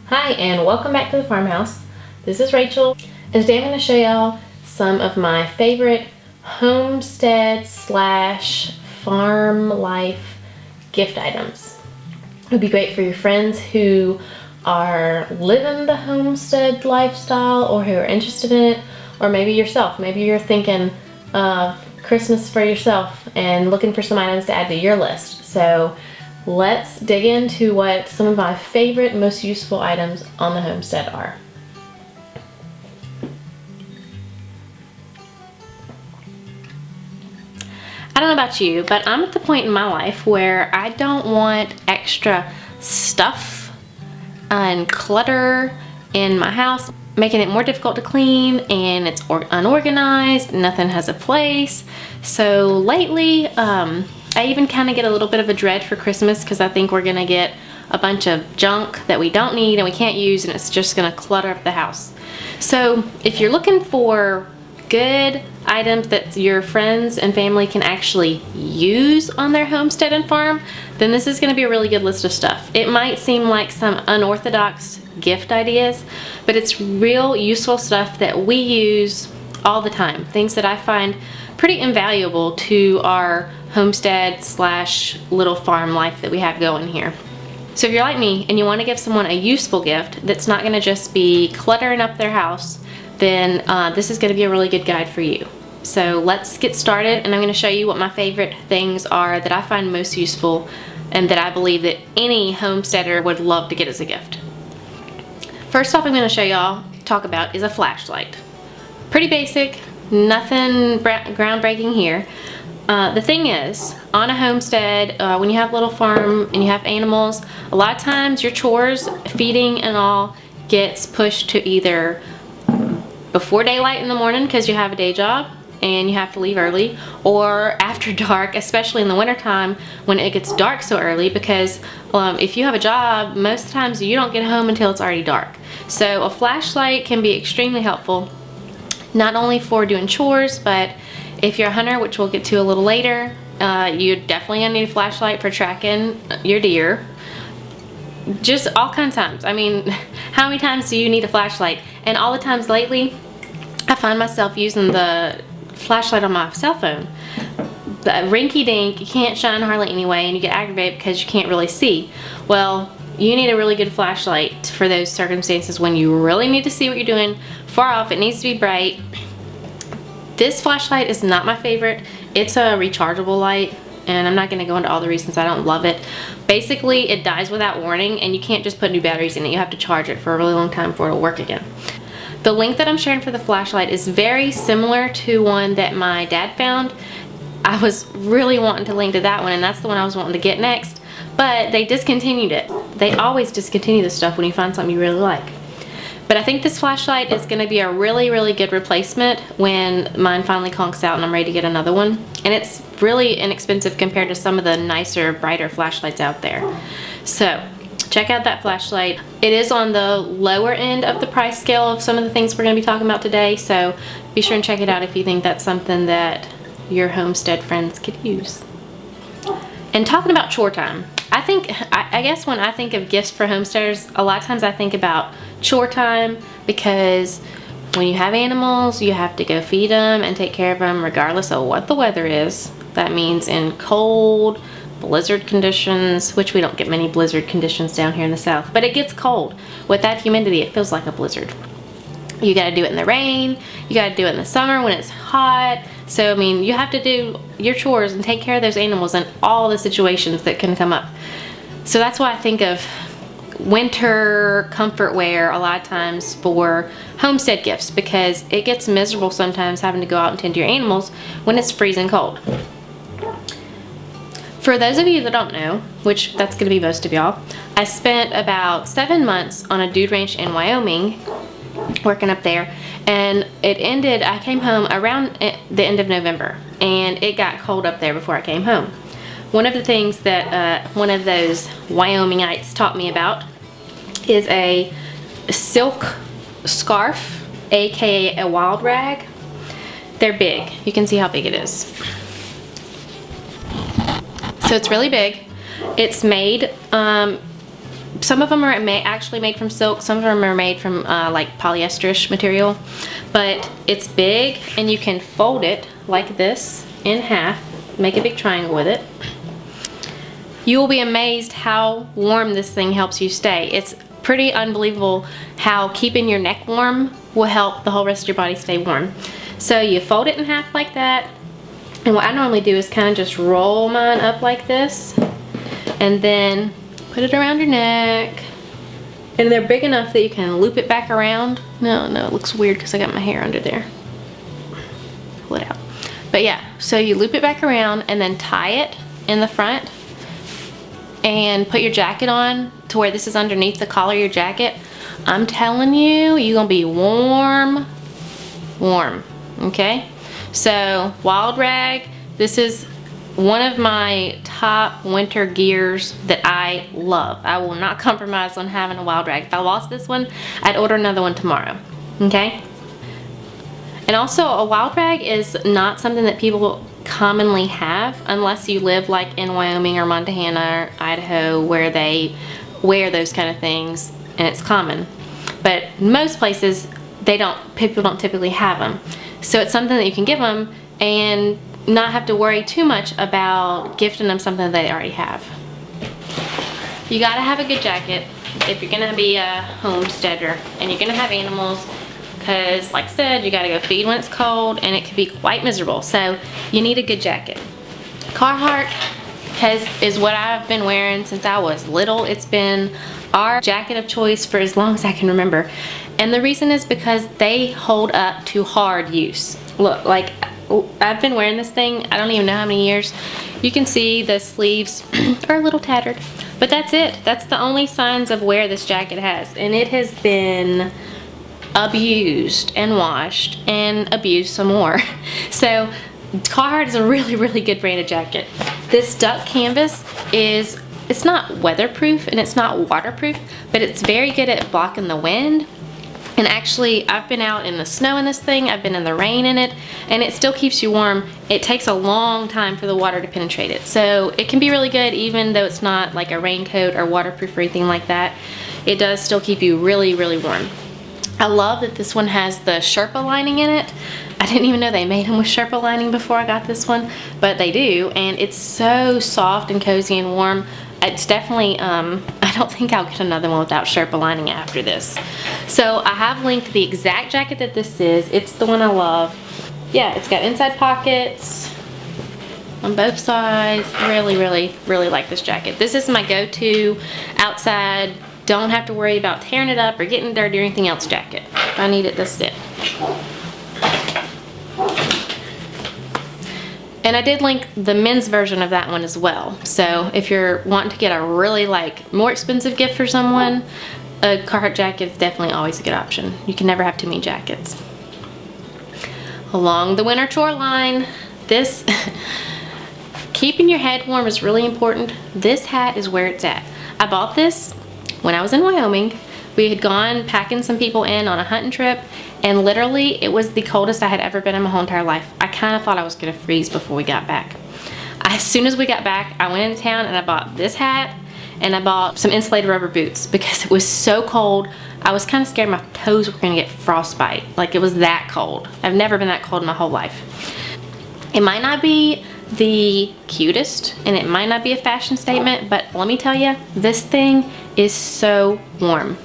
Hi and welcome back to the farmhouse. This is Rachel and today I'm going to show y'all some of my favorite homestead slash farm life gift items. It would be great for your friends who are living the homestead lifestyle or who are interested in it, or maybe yourself. Maybe you're thinking of Christmas for yourself and looking for some items to add to your list. So let's dig into what some of my favorite, most useful items on the homestead are. I don't know about you, but I'm at the point in my life where I don't want extra stuff and clutter in my house, making it more difficult to clean, and it's unorganized, nothing has a place. So lately, I even kind of get a little bit of a dread for Christmas because I think we're gonna get a bunch of junk that we don't need and we can't use, and it's just gonna clutter up the house. So if you're looking for good items that your friends and family can actually use on their homestead and farm, then this is gonna be a really good list of stuff. It might seem like some unorthodox gift ideas, but it's real useful stuff that we use all the time. Things that I find pretty invaluable to our homestead slash little farm life that we have going here. So if you're like me and you want to give someone a useful gift that's not going to just be cluttering up their house, then this is going to be a really good guide for you. So let's get started, and I'm going to show you what my favorite things are that I find most useful and that I believe that any homesteader would love to get as a gift. First off, I'm going to show y'all, talk about is a flashlight. Pretty basic, nothing groundbreaking here. The thing is, on a homestead, when you have a little farm and you have animals, a lot of times your chores, feeding and all, gets pushed to either before daylight in the morning because you have a day job and you have to leave early, or after dark, especially in the wintertime when it gets dark so early, because if you have a job, most times you don't get home until it's already dark. So a flashlight can be extremely helpful, not only for doing chores, but if you're a hunter, which we'll get to a little later, you're definitely gonna need a flashlight for tracking your deer. Just all kinds of times. I mean, how many times do you need a flashlight? And all the times lately, I find myself using the flashlight on my cell phone. The rinky dink, you can't shine hardly anyway, and you get aggravated because you can't really see. Well, you need a really good flashlight for those circumstances when you really need to see what you're doing far off. It needs to be bright. This flashlight is not my favorite. It's a rechargeable light, and I'm not going to go into all the reasons I don't love it. Basically, it dies without warning, and you can't just put new batteries in it. You have to charge it for a really long time for it to work again. The link that I'm sharing for the flashlight is very similar to one that my dad found. I was really wanting to link to that one, and that's the one I was wanting to get next, but they discontinued it. They always discontinue this stuff when you find something you really like. But I think this flashlight is going to be a really, really good replacement when mine finally conks out and I'm ready to get another one. And it's really inexpensive compared to some of the nicer, brighter flashlights out there. So check out that flashlight. It is on the lower end of the price scale of some of the things we're going to be talking about today. So be sure and check it out if you think that's something that your homestead friends could use. And talking about chore time, I guess when I think of gifts for homesteaders, a lot of times I think about chore time, because when you have animals, you have to go feed them and take care of them regardless of what the weather is. That means in cold, blizzard conditions, which we don't get many blizzard conditions down here in the south, but it gets cold. With that humidity, it feels like a blizzard. You gotta do it in the rain, you gotta do it in the summer when it's hot. So I mean, you have to do your chores and take care of those animals in all the situations that can come up. So that's why I think of winter comfort wear a lot of times for homestead gifts, because it gets miserable sometimes having to go out and tend to your animals when it's freezing cold. For those of you that don't know, which that's gonna be most of y'all, I spent about 7 months on a dude ranch in Wyoming working up there, and it ended, I came home around the end of November, and it got cold up there before I came home. One of the things that one of those Wyomingites taught me about is a silk scarf, aka a wild rag. They're big. You can see how big it is. So it's really big. It's made Some of them are actually made from silk, some of them are made from like polyesterish material, but it's big and you can fold it like this in half, make a big triangle with it. You will be amazed how warm this thing helps you stay. It's pretty unbelievable how keeping your neck warm will help the whole rest of your body stay warm. So you fold it in half like that, and what I normally do is kind of just roll mine up like this and then put it around your neck. And they're big enough that you can loop it back around. No, it looks weird because I got my hair under there. Pull it out. But yeah, so you loop it back around and then tie it in the front and put your jacket on to where this is underneath the collar of your jacket. I'm telling you, you're gonna be warm, okay? So wild rag, this is one of my top winter gears that I love. I will not compromise on having a wild rag. If I lost this one, I'd order another one tomorrow, okay? And also, a wild rag is not something that people commonly have unless you live like in Wyoming or Montana or Idaho, where they wear those kind of things and it's common. But most places, people don't typically have them. So it's something that you can give them and not have to worry too much about gifting them something that they already have. You gotta have a good jacket if you're gonna be a homesteader and you're gonna have animals, because like I said, you gotta go feed when it's cold and it can be quite miserable. So you need a good jacket. Carhartt is what I've been wearing since I was little. It's been our jacket of choice for as long as I can remember. And the reason is because they hold up to hard use. Look, like I've been wearing this thing, I don't even know how many years. You can see the sleeves are a little tattered, but that's it. That's the only signs of wear this jacket has. And it has been abused and washed and abused some more. So Carhartt is a really, really good brand of jacket. This duck canvas it's not weatherproof and it's not waterproof, but it's very good at blocking the wind. And actually, I've been out in the snow in this thing, I've been in the rain in it, and it still keeps you warm. It takes a long time for the water to penetrate it. So it can be really good even though it's not like a raincoat or waterproof or anything like that. It does still keep you really, really warm. I love that this one has the Sherpa lining in it. I didn't even know they made them with Sherpa lining before I got this one, but they do, and it's so soft and cozy and warm. It's definitely, I don't think I'll get another one without Sherpa lining after this. So I have linked the exact jacket that this is. It's the one I love. Yeah, it's got inside pockets on both sides. Really, really, really like this jacket. This is my go-to outside, don't have to worry about tearing it up or getting dirty or anything else jacket. If I need it, this is it. And I did link the men's version of that one as well. So if you're wanting to get a really more expensive gift for someone, a Carhartt jacket is definitely always a good option. You can never have too many jackets. Along the winter chore line, this, keeping your head warm is really important. This hat is where it's at. I bought this when I was in Wyoming. We had gone packing some people in on a hunting trip, and literally it was the coldest I had ever been in my whole entire life. I kind of thought I was gonna freeze before we got back. As soon as we got back, I went into town and I bought this hat and I bought some insulated rubber boots because it was so cold. I was kind of scared my toes were gonna get frostbite. Like, it was that cold. I've never been that cold in my whole life. It might not be the cutest and it might not be a fashion statement, but let me tell you, this thing is so warm.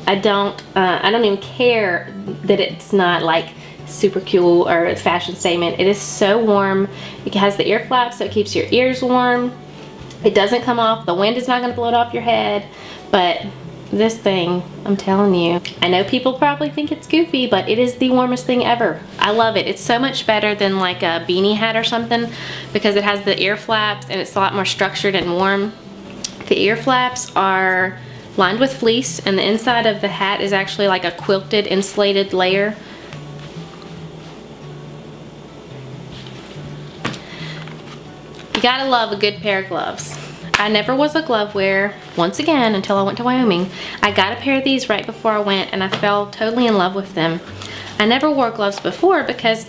I don't even care that it's not like super cool or a fashion statement. It is so warm. It has the ear flaps, so it keeps your ears warm. It doesn't come off. The wind is not going to blow it off your head. But this thing, I'm telling you, I know people probably think it's goofy, but it is the warmest thing ever. I love it. It's so much better than like a beanie hat or something because it has the ear flaps and it's a lot more structured and warm. The ear flaps are lined with fleece, and the inside of the hat is actually like a quilted insulated layer. You gotta love a good pair of gloves. I never was a glove wearer, once again, until I went to Wyoming. I got a pair of these right before I went and I fell totally in love with them. I never wore gloves before because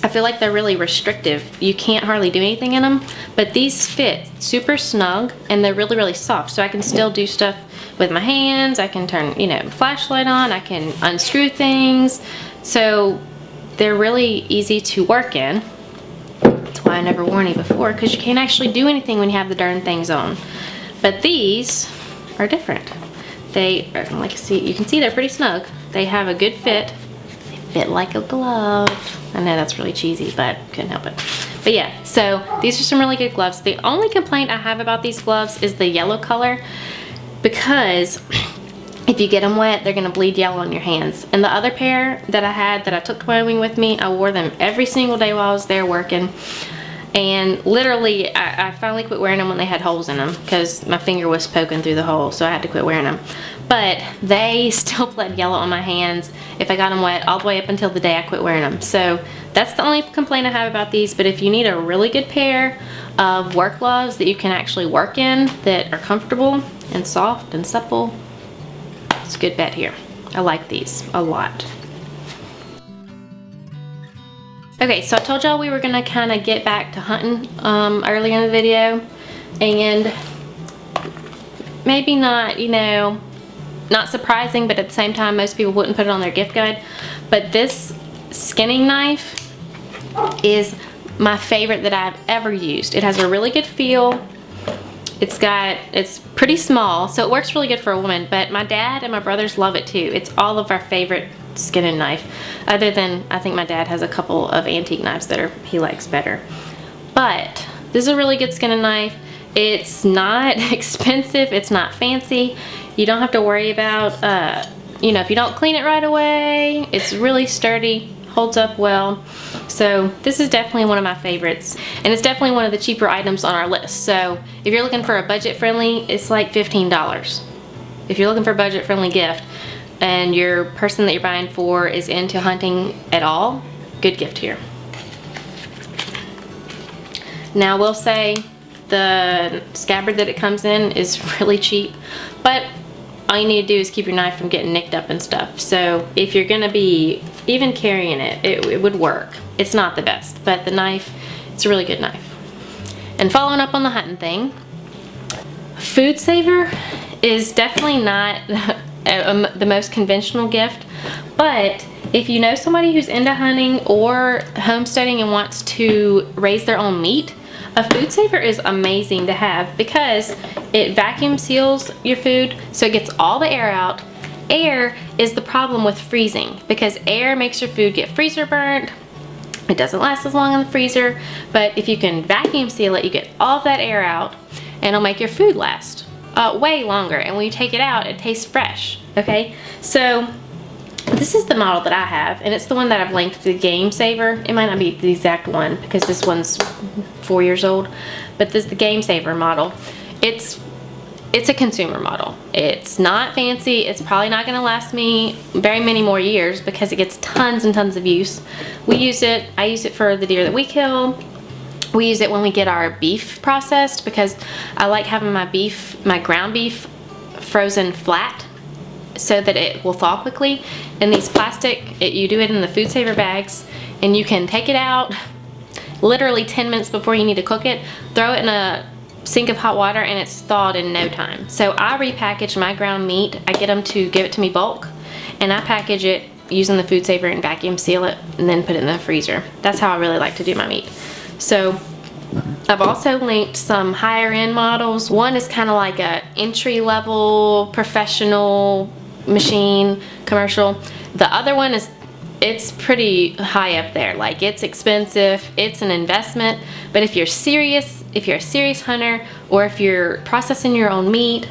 I feel like they're really restrictive. You can't hardly do anything in them, but these fit super snug and they're really, really soft. So I can still do stuff with my hands. I can turn, you know, flashlight on. I can unscrew things. So they're really easy to work in. That's why I never wore any before, because you can't actually do anything when you have the darn things on. But these are different. They are, like you can see they're pretty snug. They have a good fit. They fit like a glove. I know that's really cheesy, but couldn't help it. But yeah, so these are some really good gloves. The only complaint I have about these gloves is the yellow color, because if you get them wet, they're gonna bleed yellow on your hands. And the other pair that I had that I took to Wyoming with me, I wore them every single day while I was there working. And literally, I finally quit wearing them when they had holes in them, because my finger was poking through the hole, so I had to quit wearing them. But they still bled yellow on my hands if I got them wet all the way up until the day I quit wearing them. So that's the only complaint I have about these. But if you need a really good pair of work gloves that you can actually work in, that are comfortable and soft and supple, it's a good bet here. I like these a lot. Okay, so I told y'all we were gonna kind of get back to hunting earlier in the video, and maybe not, you know, not surprising, but at the same time most people wouldn't put it on their gift guide. But this skinning knife is my favorite that I've ever used. It has a really good feel. It's pretty small, so it works really good for a woman, but my dad and my brothers love it too. It's all of our favorite skinning knife, other than I think my dad has a couple of antique knives that he likes better. But this is a really good skinning knife. It's not expensive, it's not fancy. You don't have to worry about, you know, if you don't clean it right away. It's really sturdy, holds up well. So this is definitely one of my favorites, and it's definitely one of the cheaper items on our list. So if you're looking for a budget friendly, it's like $15. If you're looking for a budget friendly gift and your person that you're buying for is into hunting at all, good gift here. Now I will say the scabbard that it comes in is really cheap, but all you need to do is keep your knife from getting nicked up and stuff. So if you're gonna be even carrying it, it would work. It's not the best, but the knife, it's a really good knife. And following up on the hunting thing, food saver is definitely not the most conventional gift, but if you know somebody who's into hunting or homesteading and wants to raise their own meat, a food saver is amazing to have, because it vacuum seals your food so it gets all the air out. Air is the problem with freezing, because air makes your food get freezer burnt. It doesn't last as long in the freezer, but if you can vacuum seal it, you get all of that air out, and it'll make your food last way longer. And when you take it out, it tastes fresh. Okay, so this is the model that I have, and it's the one that I've linked, the Game Saver. It might not be the exact one because this one's 4 years old, but this is the Game Saver model. It's a consumer model. It's not fancy. It's probably not going to last me very many more years because it gets tons and tons of use. I use it for the deer that we kill. We use it when we get our beef processed, because I like having my ground beef frozen flat so that it will thaw quickly. And these plastic, you do it in the food saver bags, and you can take it out literally 10 minutes before you need to cook it, throw it in a sink of hot water, and it's thawed in no time. So I repackage my ground meat. I get them to give it to me bulk, and I package it using the food saver and vacuum seal it, and then put it in the freezer. That's how I really like to do my meat. So I've also linked some higher end models. One is kind of like a entry level professional machine, commercial. The other one is, it's pretty high up there. Like, it's expensive, it's an investment, but if you're serious, if you're a serious hunter, or if you're processing your own meat,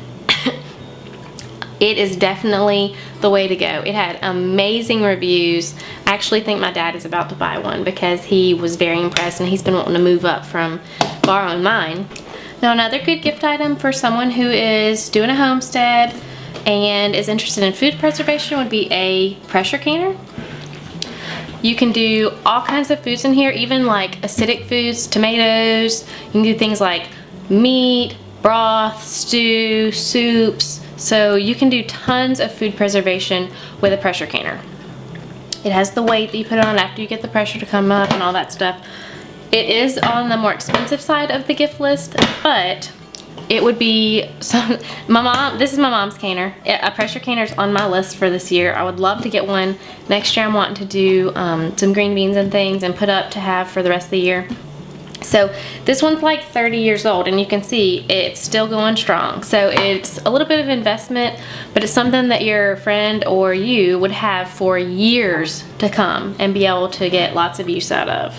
it is definitely the way to go. It had amazing reviews. I actually think my dad is about to buy one because he was very impressed, and he's been wanting to move up from borrowing mine. Now, another good gift item for someone who is doing a homestead and is interested in food preservation would be a pressure canner. You can do all kinds of foods in here, even like acidic foods, tomatoes. You can do things like meat, broth, stew, soups. So you can do tons of food preservation with a pressure canner. It has the weight that you put on after you get the pressure to come up and all that stuff. It is on the more expensive side of the gift list, but it would be this is my mom's canner. A pressure canner is on my list for this year. I would love to get one. Next year I'm wanting to do some green beans and things and put up to have for the rest of the year. So this one's like 30 years old, and you can see it's still going strong. So it's a little bit of investment, but it's something that your friend or you would have for years to come and be able to get lots of use out of.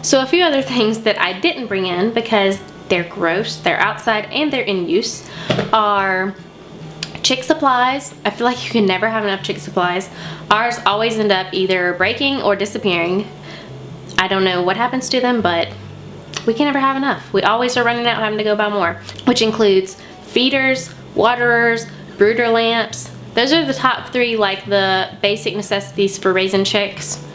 So a few other things that I didn't bring in because they're gross, they're outside, and they're in use are chick supplies. I feel like you can never have enough chick supplies. Ours always end up either breaking or disappearing. I don't know what happens to them, but we can never have enough. We always are running out, having to go buy more, which includes feeders, waterers, brooder lamps. Those are the top three, like the basic necessities for raising chicks.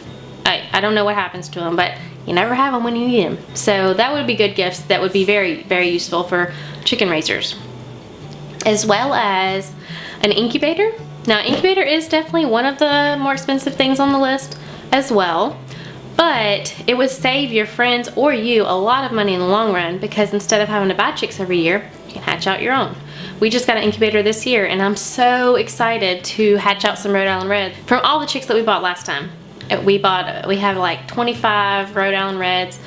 I don't know what happens to them, but you never have them when you need them. So that would be good gifts that would be very, very useful for chicken raisers. As well as an incubator. Now, incubator is definitely one of the more expensive things on the list as well. But it would save your friends or you a lot of money in the long run, because instead of having to buy chicks every year, you can hatch out your own. We just got an incubator this year, and I'm so excited to hatch out some Rhode Island Reds from all the chicks that we bought last time. We have like 25 Rhode Island Reds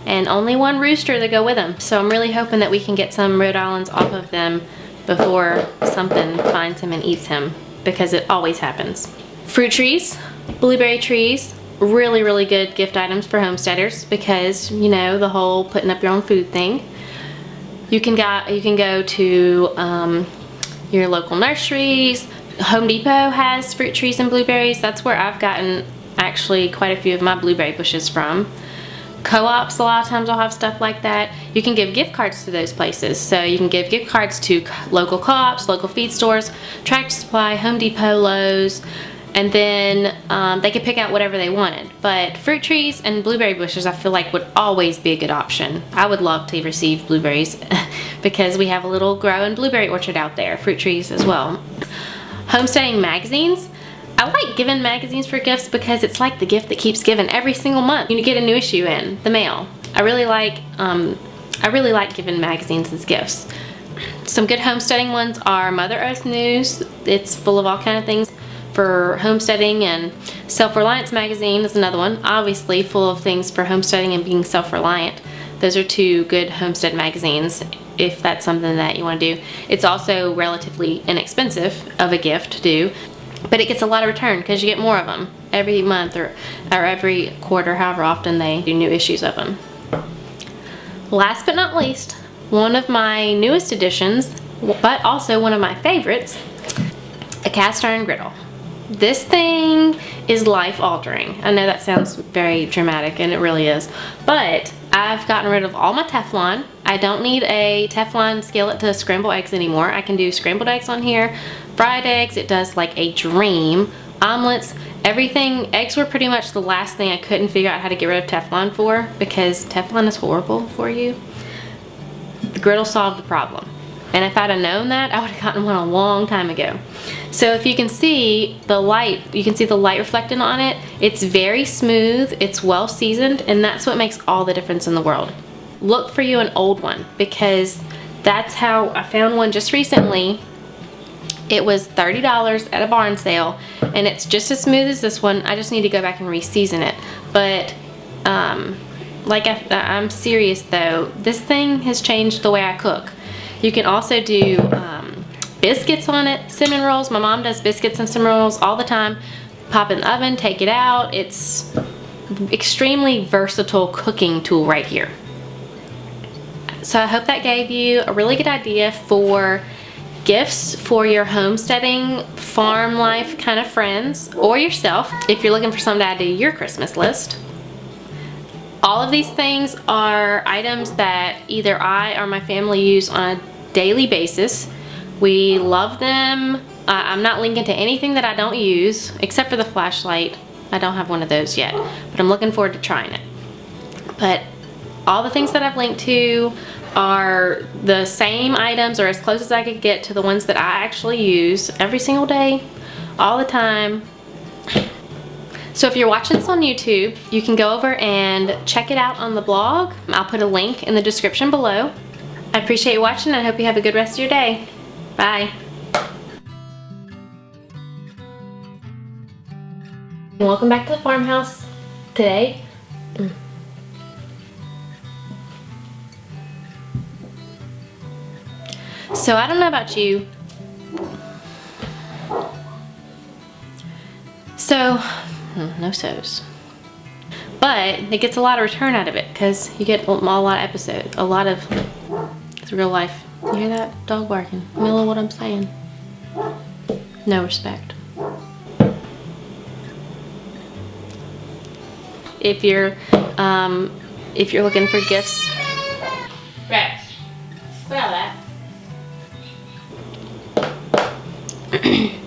and only one rooster to go with them. So I'm really hoping that we can get some Rhode Islands off of them before something finds him and eats him, because it always happens. Fruit trees, blueberry trees, really, really good gift items for homesteaders, because, you know, the whole putting up your own food thing. You can go to your local nurseries. Home Depot has fruit trees and blueberries. That's where I've gotten actually quite a few of my blueberry bushes from. Co-ops a lot of times will have stuff like that. You can give gift cards to those places. So you can give gift cards to local co-ops, local feed stores, Tractor Supply, Home Depot, Lowe's, and then they could pick out whatever they wanted. But fruit trees and blueberry bushes, I feel like, would always be a good option. I would love to receive blueberries because we have a little growing blueberry orchard out there. Fruit trees as well. Homesteading magazines. I like giving magazines for gifts because it's like the gift that keeps giving every single month. You get a new issue in the mail. I really like giving magazines as gifts. Some good homesteading ones are Mother Earth News. It's full of all kind of things for homesteading, and Self-Reliance magazine is another one, obviously full of things for homesteading and being self-reliant. Those are two good homestead magazines if that's something that you want to do. It's also relatively inexpensive of a gift to do, but it gets a lot of return because you get more of them every month or every quarter, however often they do new issues of them. Last but not least, one of my newest additions, but also one of my favorites, a cast iron griddle. This thing is life-altering. I know that sounds very dramatic, and it really is, but I've gotten rid of all my Teflon. I don't need a Teflon skillet to scramble eggs anymore. I can do scrambled eggs on here, fried eggs. It does like a dream. Omelets, everything. Eggs were pretty much the last thing I couldn't figure out how to get rid of Teflon for, because Teflon is horrible for you. The griddle solved the problem. And if I'd have known that, I would have gotten one a long time ago. So if you can see the light, you can see the light reflecting on it. It's very smooth, it's well seasoned, and that's what makes all the difference in the world. Look for you an old one, because that's how I found one just recently. It was $30 at a barn sale, and it's just as smooth as this one. I just need to go back and re-season it. But I'm serious though, this thing has changed the way I cook. You can also do biscuits on it, cinnamon rolls. My mom does biscuits and cinnamon rolls all the time. Pop in the oven, take it out. It's extremely versatile cooking tool right here. So I hope that gave you a really good idea for gifts for your homesteading, farm life kind of friends, or yourself if you're looking for something to add to your Christmas list. All of these things are items that either I or my family use on a daily basis. We love them. I'm not linking to anything that I don't use, except for the flashlight. I don't have one of those yet, but I'm looking forward to trying it. But all the things that I've linked to are the same items, or as close as I could get to the ones that I actually use every single day all the time. So if you're watching this on YouTube, you can go over and check it out on the blog. I'll put a link in the description below. I appreciate you watching, and I hope you have a good rest of your day. Bye. Welcome back to the farmhouse. Today, so I don't know about you. So, no so's. But it gets a lot of return out of it because you get a lot of episodes, a lot of it's real life. You hear that? Dog barking. You know what I'm saying? No respect. If you're looking for gifts, Rex, what about that?